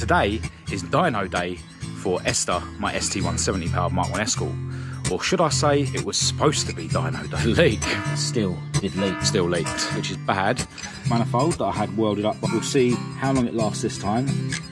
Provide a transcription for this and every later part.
Today is dyno day for Esther, my ST170 powered Mk1 Escort. Or should I say it was supposed to be dyno day. Leak. Still did leak. Still leaked, which is bad. Manifold that I had welded up, but we'll see how long it lasts this time.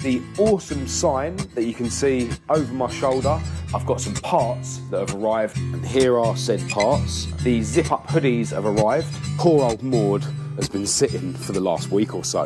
The awesome sign that you can see over my shoulder, I've got some parts that have arrived. And here are said parts. The zip-up hoodies have arrived. Poor old Maude has been sitting for the last week or so.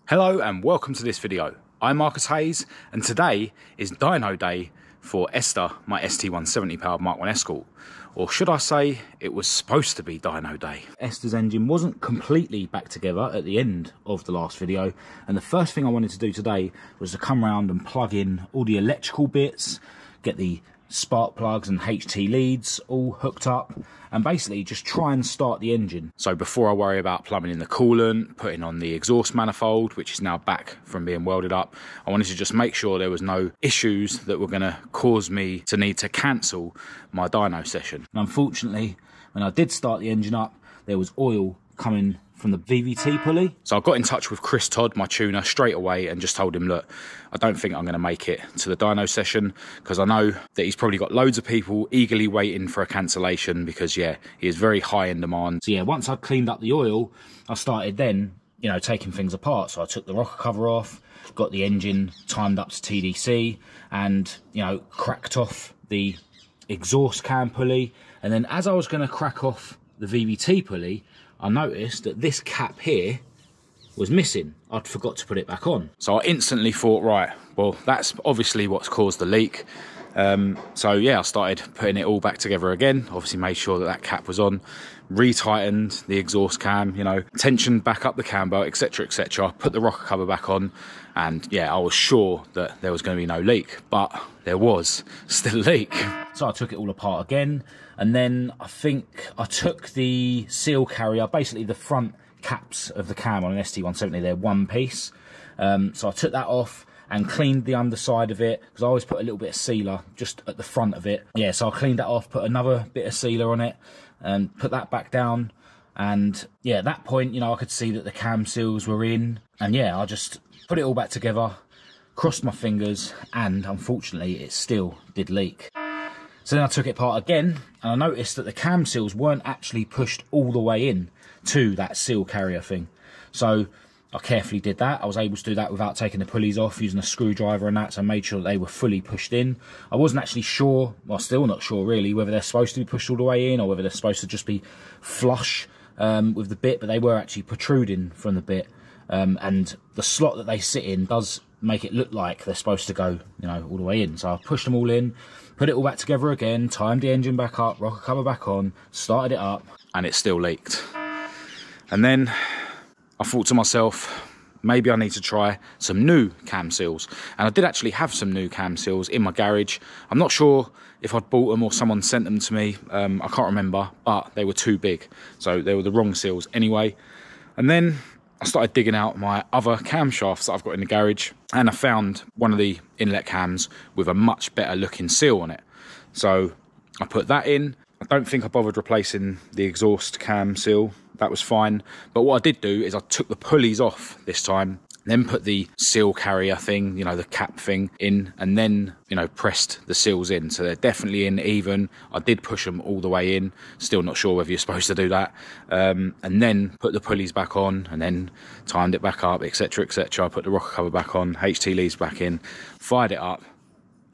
Hello and welcome to this video. I'm Marcus Hayes and today is dyno day for Esther, my ST170 powered Mk1 Escort. Or should I say it was supposed to be dyno day. Esther's engine wasn't completely back together at the end of the last video, and the first thing I wanted to do today was to come around and plug in all the electrical bits, get the spark plugs and HT leads all hooked up, and basically just try and start the engine. So before I worry about plumbing in the coolant, putting on the exhaust manifold, which is now back from being welded up, I wanted to just make sure there was no issues that were going to cause me to need to cancel my dyno session. And unfortunately, when I did start the engine up, there was oil coming from the VVT pulley. So I got in touch with Chris Todd, my tuner, straight away and just told him, look, I don't think I'm going to make it to the dyno session because I know that he's probably got loads of people eagerly waiting for a cancellation because, yeah, he is very high in demand. So, yeah, once I'd cleaned up the oil, I started then, you know, taking things apart. So I took the rocker cover off, got the engine timed up to TDC and, you know, cracked off the exhaust cam pulley. And then as I was going to crack off the VVT pulley, I noticed that this cap here was missing. I'd forgot to put it back on. So I instantly thought, right, well, that's obviously what's caused the leak. So yeah, I started putting it all back together again. Obviously made sure that that cap was on, retightened the exhaust cam, you know, tensioned back up the cam belt, etc, etc. Put the rocker cover back on, and yeah, I was sure that there was going to be no leak, but there was still a leak. So I took it all apart again, and then I think I took the seal carrier, basically the front caps of the cam on an ST170, they're one piece. So I took that off and cleaned the underside of it, because I always put a little bit of sealer just at the front of it. Yeah, so I cleaned that off, put another bit of sealer on it, and put that back down. And yeah, at that point, you know, I could see that the cam seals were in. And yeah, I just put it all back together, crossed my fingers, and unfortunately, it still did leak. So then I took it apart again, and I noticed that the cam seals weren't actually pushed all the way in to that seal carrier thing. So I carefully did that. I was able to do that without taking the pulleys off, using a screwdriver and that, so I made sure that they were fully pushed in. I wasn't actually sure, well, still not sure really, whether they're supposed to be pushed all the way in or whether they're supposed to just be flush with the bit, but they were actually protruding from the bit. And the slot that they sit in does make it look like they're supposed to go, you know, all the way in. So I pushed them all in, put it all back together again, timed the engine back up, rocker cover back on, started it up. And it still leaked. And then I thought to myself, maybe I need to try some new cam seals. And I did actually have some new cam seals in my garage. I'm not sure if I'd bought them or someone sent them to me. I can't remember, but they were too big. So they were the wrong seals anyway. And then I started digging out my other camshafts that I've got in the garage, and I found one of the inlet cams with a much better looking seal on it. So I put that in. I don't think I bothered replacing the exhaust cam seal. That was fine. But what I did do is I took the pulleys off this time, then put the seal carrier thing, you know, the cap thing in, and then, you know, pressed the seals in. So they're definitely in even. I did push them all the way in. Still not sure whether you're supposed to do that. And then put the pulleys back on, and then timed it back up, etc, etc. I put the rocker cover back on, HT leads back in, fired it up,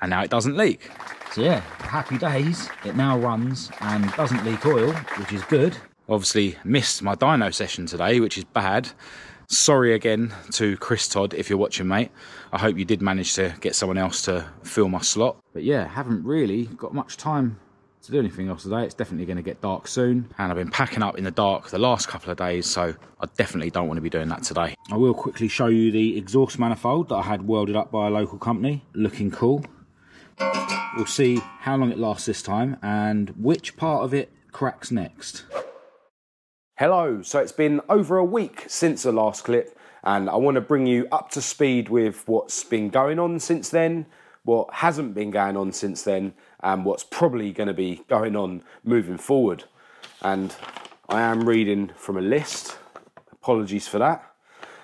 and now it doesn't leak. So yeah, happy days. It now runs and doesn't leak oil, which is good. Obviously missed my dyno session today, which is bad. Sorry again to Chris Todd if you're watching, mate. I hope you did manage to get someone else to fill my slot. But yeah, haven't really got much time to do anything else today. It's definitely going to get dark soon, and I've been packing up in the dark the last couple of days, so I definitely don't want to be doing that today. I will quickly show you the exhaust manifold that I had welded up by a local company. Looking cool. We'll see how long it lasts this time and which part of it cracks next. Hello, so it's been over a week since the last clip, and I want to bring you up to speed with what's been going on since then, what hasn't been going on since then and what's probably going to be going on moving forward. And I am reading from a list. Apologies for that.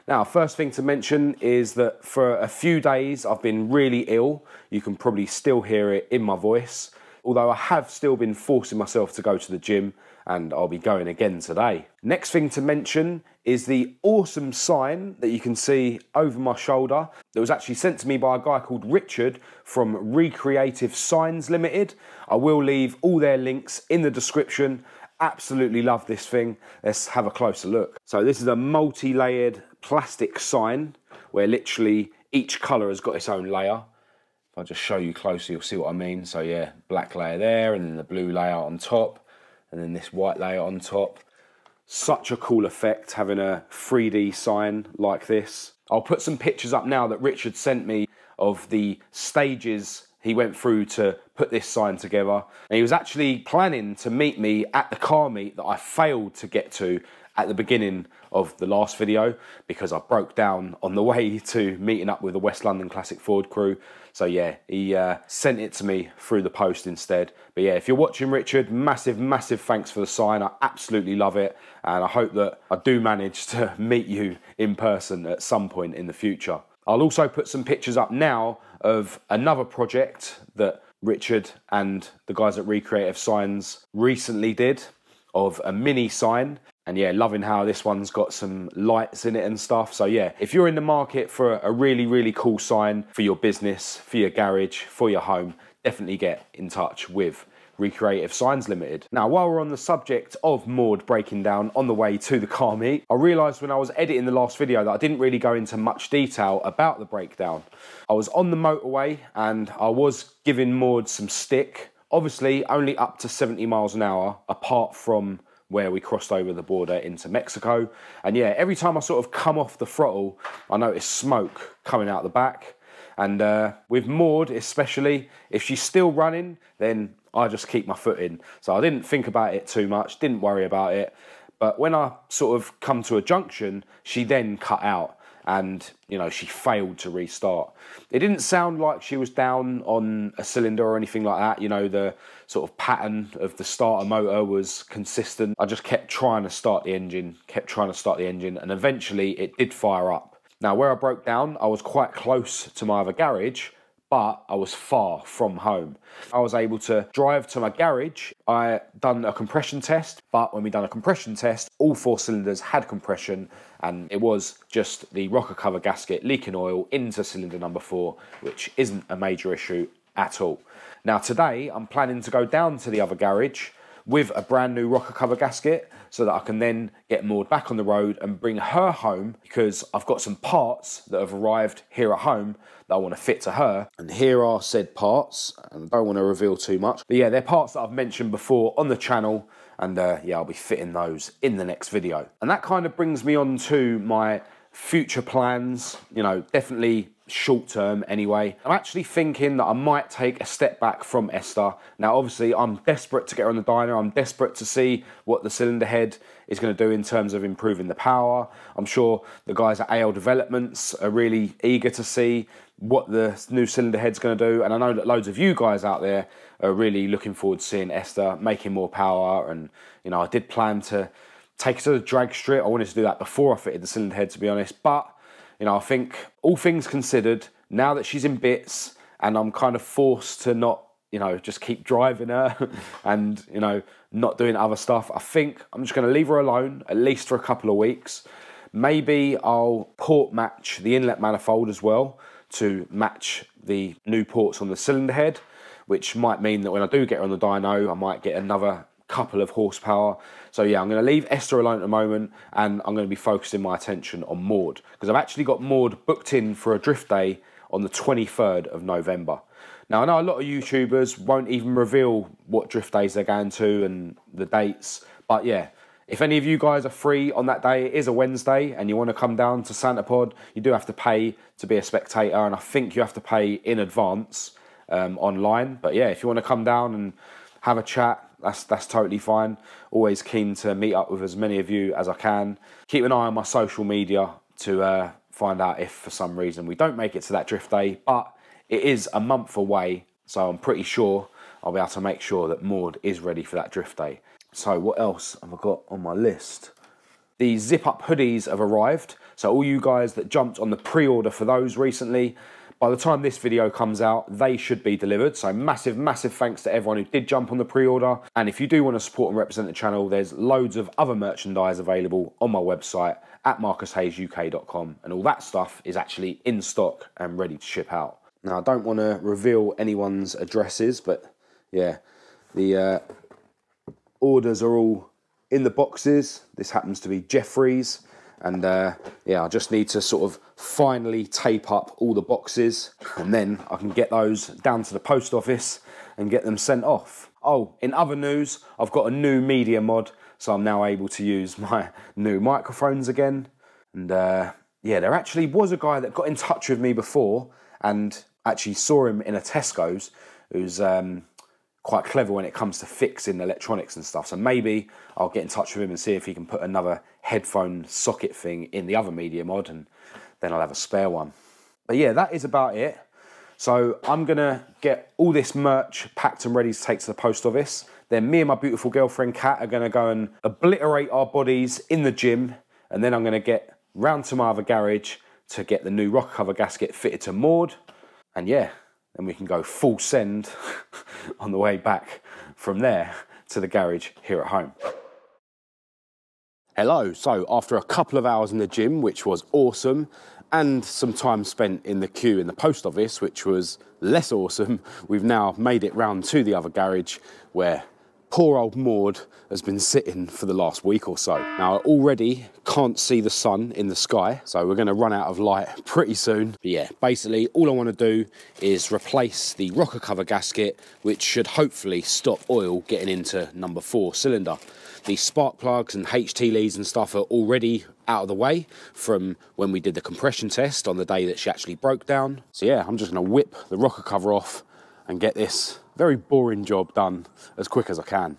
Now, first thing to mention is that for a few days I've been really ill. You can probably still hear it in my voice, although I have still been forcing myself to go to the gym, and I'll be going again today. Next thing to mention is the awesome sign that you can see over my shoulder that was actually sent to me by a guy called Richard from RECREATIVE Signs Limited. I will leave all their links in the description. Absolutely love this thing. Let's have a closer look. So this is a multi-layered plastic sign where literally each colour has got its own layer. If I just show you closely, you'll see what I mean. So yeah, black layer there, and then the blue layer on top, and then this white layer on top. Such a cool effect having a 3D sign like this. I'll put some pictures up now that Richard sent me of the stages he went through to put this sign together. And he was actually planning to meet me at the car meet that I failed to get to at the beginning of the last video because I broke down on the way to meeting up with the West London Classic Ford crew. So yeah, he sent it to me through the post instead. But yeah, if you're watching, Richard, massive, massive thanks for the sign. I absolutely love it. And I hope that I do manage to meet you in person at some point in the future. I'll also put some pictures up now of another project that Richard and the guys at RECREATIVE Signs recently did of a mini sign. And yeah, loving how this one's got some lights in it and stuff. So yeah, if you're in the market for a really, really cool sign for your business, for your garage, for your home, definitely get in touch with RECREATIVE Signs Limited. Now, while we're on the subject of Maude breaking down on the way to the car meet, I realised when I was editing the last video that I didn't really go into much detail about the breakdown. I was on the motorway and I was giving Maude some stick, obviously only up to 70 miles an hour, apart from where we crossed over the border into Mexico. And yeah, every time I sort of come off the throttle, I notice smoke coming out the back. And with Maude especially, if she's still running, then I just keep my foot in. So I didn't think about it too much, didn't worry about it. But when I sort of come to a junction, she then cut out and, you know, she failed to restart. It didn't sound like she was down on a cylinder or anything like that. You know, the sort of pattern of the starter motor was consistent. I just kept trying to start the engine, and eventually it did fire up. Now, where I broke down, I was quite close to my other garage, but I was far from home. I was able to drive to my garage. I done a compression test, but when we done a compression test, all 4 cylinders had compression, and it was just the rocker cover gasket leaking oil into cylinder number 4, which isn't a major issue at all. Now today, I'm planning to go down to the other garage with a brand new rocker cover gasket so that I can then get Maude back on the road and bring her home, because I've got some parts that have arrived here at home that I want to fit to her. And here are said parts, and I don't want to reveal too much. But yeah, they're parts that I've mentioned before on the channel, and yeah, I'll be fitting those in the next video. And that kind of brings me on to my future plans, you know, definitely short term anyway. I'm actually thinking that I might take a step back from Esther. Now obviously I'm desperate to get her on the dyno. I'm desperate to see what the cylinder head is going to do in terms of improving the power. I'm sure the guys at A.L.DEVELOPMENTS are really eager to see what the new cylinder head's going to do, and I know that loads of you guys out there are really looking forward to seeing Esther making more power. And you know, I did plan to take her to the drag strip. I wanted to do that before I fitted the cylinder head, to be honest, but you know, I think all things considered, now that she's in bits and I'm kind of forced to not, you know, just keep driving her and, you know, not doing other stuff, I think I'm just going to leave her alone, at least for a couple of weeks. Maybe I'll port match the inlet manifold as well to match the new ports on the cylinder head, which might mean that when I do get her on the dyno, I might get another couple of horsepower. So yeah, I'm going to leave Esther alone at the moment, and I'm going to be focusing my attention on Maude, because I've actually got Maude booked in for a drift day on the 23rd of November. Now I know a lot of YouTubers won't even reveal what drift days they're going to and the dates, but yeah, if any of you guys are free on that day, it is a Wednesday, and you want to come down to Santa Pod, you do have to pay to be a spectator, and I think you have to pay in advance online. But yeah, if you want to come down and have a chat, that's totally fine. Always keen to meet up with as many of you as I can. Keep an eye on my social media to find out if for some reason we don't make it to that drift day. But it is a month away, so I'm pretty sure I'll be able to make sure that Maude is ready for that drift day. So what else have I got on my list? The zip-up hoodies have arrived. So all you guys that jumped on the pre-order for those recently, by the time this video comes out, they should be delivered. So massive, massive thanks to everyone who did jump on the pre-order. And if you do want to support and represent the channel, there's loads of other merchandise available on my website at marcushayesuk.com. And all that stuff is actually in stock and ready to ship out. Now, I don't want to reveal anyone's addresses, but yeah, the orders are all in the boxes. This happens to be Jeffrey's. And yeah, I just need to sort of finally tape up all the boxes, and then I can get those down to the post office and get them sent off. Oh, in other news, I've got a new media mod, so I'm now able to use my new microphones again. And yeah, there actually was a guy that got in touch with me before, and actually saw him in a Tesco's, who's quite clever when it comes to fixing electronics and stuff. So maybe I'll get in touch with him and see if he can put another headphone socket thing in the other media mod, and then I'll have a spare one. But yeah, that is about it. So I'm gonna get all this merch packed and ready to take to the post office. Then me and my beautiful girlfriend Kat are gonna go and obliterate our bodies in the gym, and then I'm gonna get round to my other garage to get the new rocker cover gasket fitted to Maude. And yeah, then we can go full send on the way back from there to the garage here at home. Hello, so after a couple of hours in the gym, which was awesome, and some time spent in the queue in the post office, which was less awesome, we've now made it round to the other garage where poor old Maude has been sitting for the last week or so. Now, I already can't see the sun in the sky, so we're gonna run out of light pretty soon. But yeah, basically, all I wanna do is replace the rocker cover gasket, which should hopefully stop oil getting into number 4 cylinder. The spark plugs and HT leads and stuff are already out of the way from when we did the compression test on the day that she actually broke down. So yeah, I'm just gonna whip the rocker cover off and get this very boring job done as quick as I can.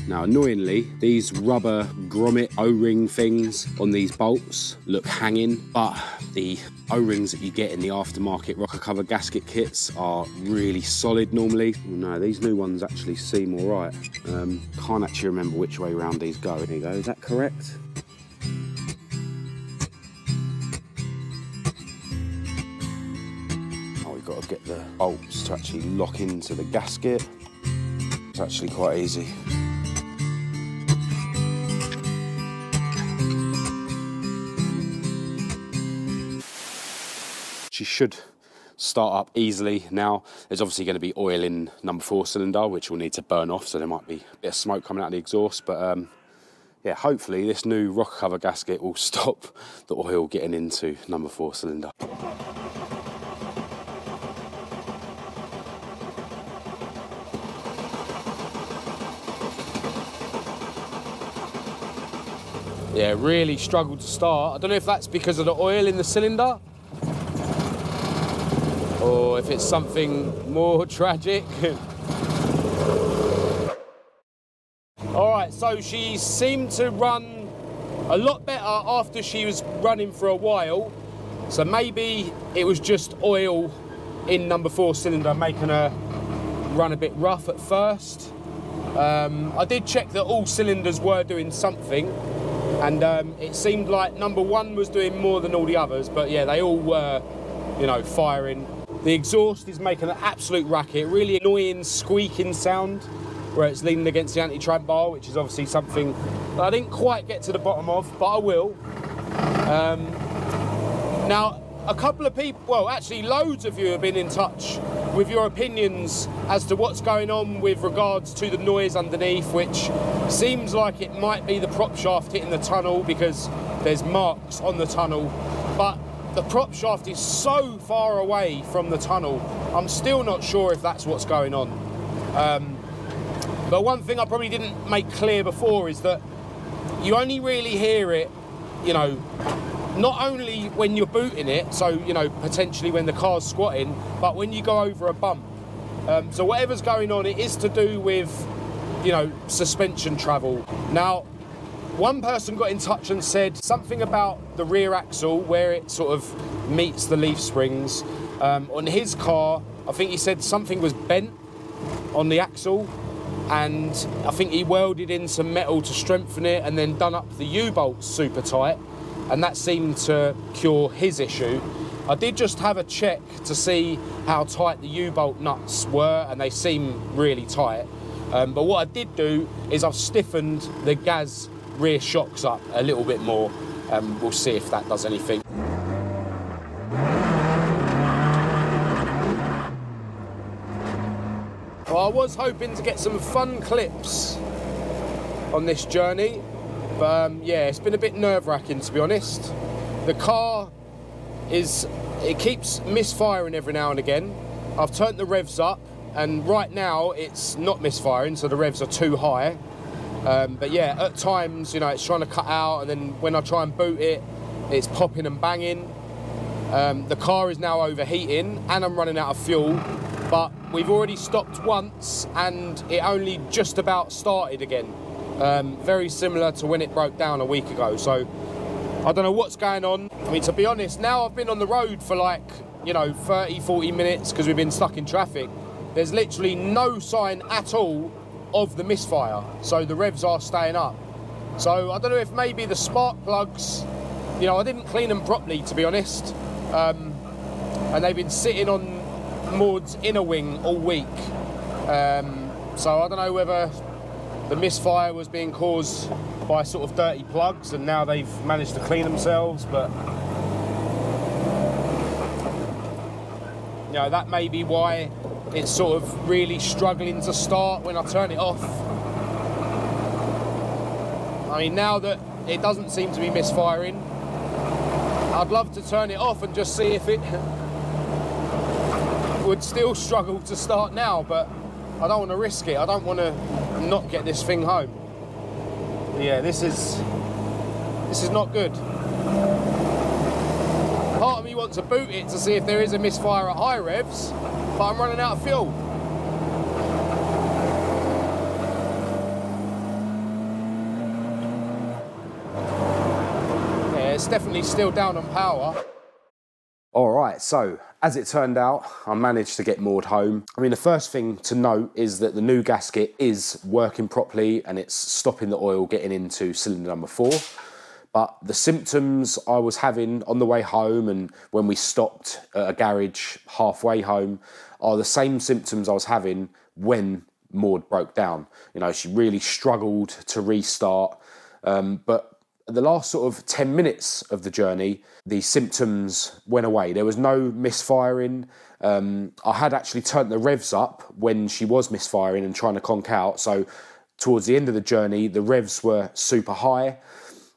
Now, annoyingly, these rubber grommet O-ring things on these bolts look hanging, but the O-rings that you get in the aftermarket rocker cover gasket kits are really solid normally. No, these new ones actually seem all right. Can't actually remember which way round these go. There you go, is that correct? Oh, we've got to get the bolts to actually lock into the gasket. It's actually quite easy. She should start up easily now. There's obviously going to be oil in number 4 cylinder, which will need to burn off, so there might be a bit of smoke coming out of the exhaust, but yeah, hopefully this new rocker cover gasket will stop the oil getting into number 4 cylinder. Yeah, really struggled to start. I don't know if that's because of the oil in the cylinder, or if it's something more tragic. All right, so she seemed to run a lot better after she was running for a while. So maybe it was just oil in number 4 cylinder making her run a bit rough at first. I did check that all cylinders were doing something, and it seemed like number 1 was doing more than all the others, but yeah, they all were, you know, firing. The exhaust is making an absolute racket, really annoying squeaking sound where it's leaning against the anti-tramp bar, which is obviously something that I didn't quite get to the bottom of, but I will. Now, a couple of people, well, actually loads of you have been in touch with your opinions as to what's going on with regards to the noise underneath, which seems like it might be the prop shaft hitting the tunnel because there's marks on the tunnel, but the prop shaft is so far away from the tunnel, I'm still not sure if that's what's going on. But one thing I probably didn't make clear before is that you only really hear it, you know, not only when you're booting it, so, you know, potentially when the car's squatting, but when you go over a bump. So whatever's going on, it is to do with, you know, suspension travel. Now, one person got in touch and said something about the rear axle where it sort of meets the leaf springs. On his car, I think he said something was bent on the axle, and I think he welded in some metal to strengthen it and then done up the U-bolts super tight, and that seemed to cure his issue. I did just have a check to see how tight the U-bolt nuts were, and they seem really tight. But what I did do is I've stiffened the Gaz rear shocks up a little bit more. We'll see if that does anything. Well, I was hoping to get some fun clips on this journey, but yeah, it's been a bit nerve-wracking, to be honest. The car it keeps misfiring every now and again. I've turned the revs up, and right now it's not misfiring, so the revs are too high. But yeah, at times, you know, it's trying to cut out, and then when I try and boot it, it's popping and banging. The car is now overheating, and I'm running out of fuel, but we've already stopped once, and it only just about started again. Very similar to when it broke down a week ago, so I don't know what's going on. I mean, to be honest, now I've been on the road for like, you know, 30, 40 minutes because we've been stuck in traffic. There's literally no sign at all of the misfire, so the revs are staying up. So I don't know if maybe the spark plugs, you know, I didn't clean them properly, to be honest, and they've been sitting on Maude's inner wing all week. So I don't know whether the misfire was being caused by sort of dirty plugs and now they've managed to clean themselves, but you know, that may be why it's sort of really struggling to start when I turn it off. I mean, now that it doesn't seem to be misfiring, I'd love to turn it off and just see if it would still struggle to start now, but I don't want to risk it. I don't want to not get this thing home. But yeah, this is not good. Part of me wants to boot it to see if there is a misfire at high revs, but I'm running out of fuel. Yeah, it's definitely still down on power. All right, so as it turned out, I managed to get Maude home. I mean, the first thing to note is that the new gasket is working properly and it's stopping the oil getting into cylinder number 4. But the symptoms I was having on the way home and when we stopped at a garage halfway home are the same symptoms I was having when Maude broke down. You know, she really struggled to restart, but the last sort of 10 minutes of the journey, the symptoms went away. There was no misfiring. I had actually turned the revs up when she was misfiring and trying to conk out. So towards the end of the journey, the revs were super high.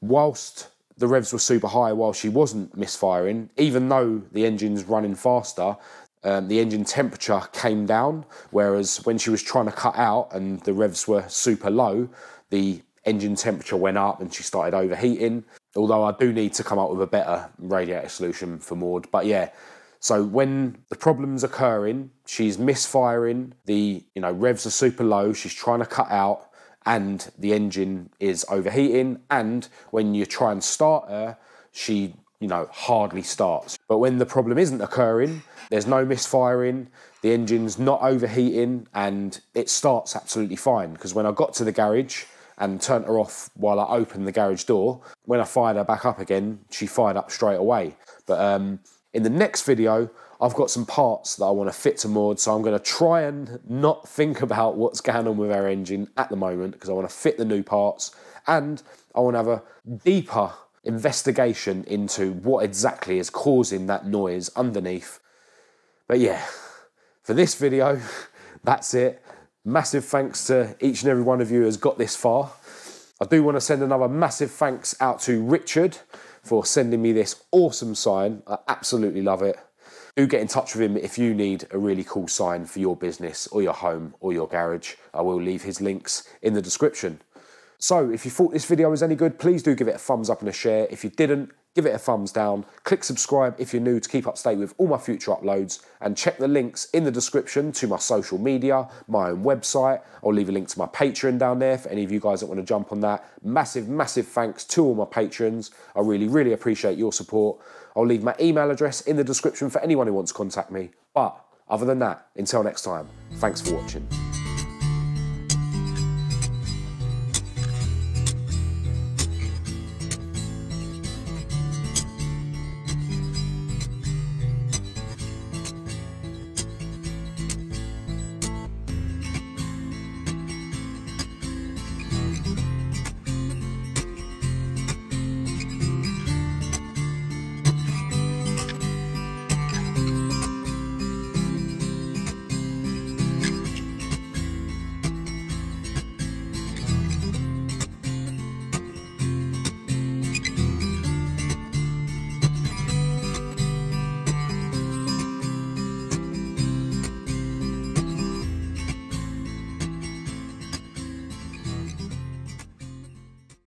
Whilst the revs were super high while she wasn't misfiring, even though the engine's running faster, the engine temperature came down. Whereas when she was trying to cut out and the revs were super low, the engine temperature went up and she started overheating. Although I do need to come up with a better radiator solution for Maude. But yeah, so when the problem's occurring, she's misfiring, the revs are super low, she's trying to cut out and the engine is overheating, and when you try and start her, she hardly starts. But when the problem isn't occurring, there's no misfiring, the engine's not overheating, and it starts absolutely fine. Because when I got to the garage and turned her off while I opened the garage door, when I fired her back up again, she fired up straight away. But in the next video, I've got some parts that I want to fit to Maude, so I'm going to try and not think about what's going on with our engine at the moment, because I want to fit the new parts, and I want to have a deeper investigation into what exactly is causing that noise underneath. But yeah, for this video, that's it. Massive thanks to each and every one of you who has got this far. I do want to send another massive thanks out to Richard for sending me this awesome sign. I absolutely love it. Do get in touch with him if you need a really cool sign for your business or your home or your garage. I will leave his links in the description. So if you thought this video was any good, please do give it a thumbs up and a share. If you didn't, give it a thumbs down, click subscribe if you're new to keep up to date with all my future uploads, and check the links in the description to my social media, my own website. I'll leave a link to my Patreon down there for any of you guys that want to jump on that. Massive, massive thanks to all my patrons. I really, really appreciate your support. I'll leave my email address in the description for anyone who wants to contact me. But other than that, until next time, thanks for watching.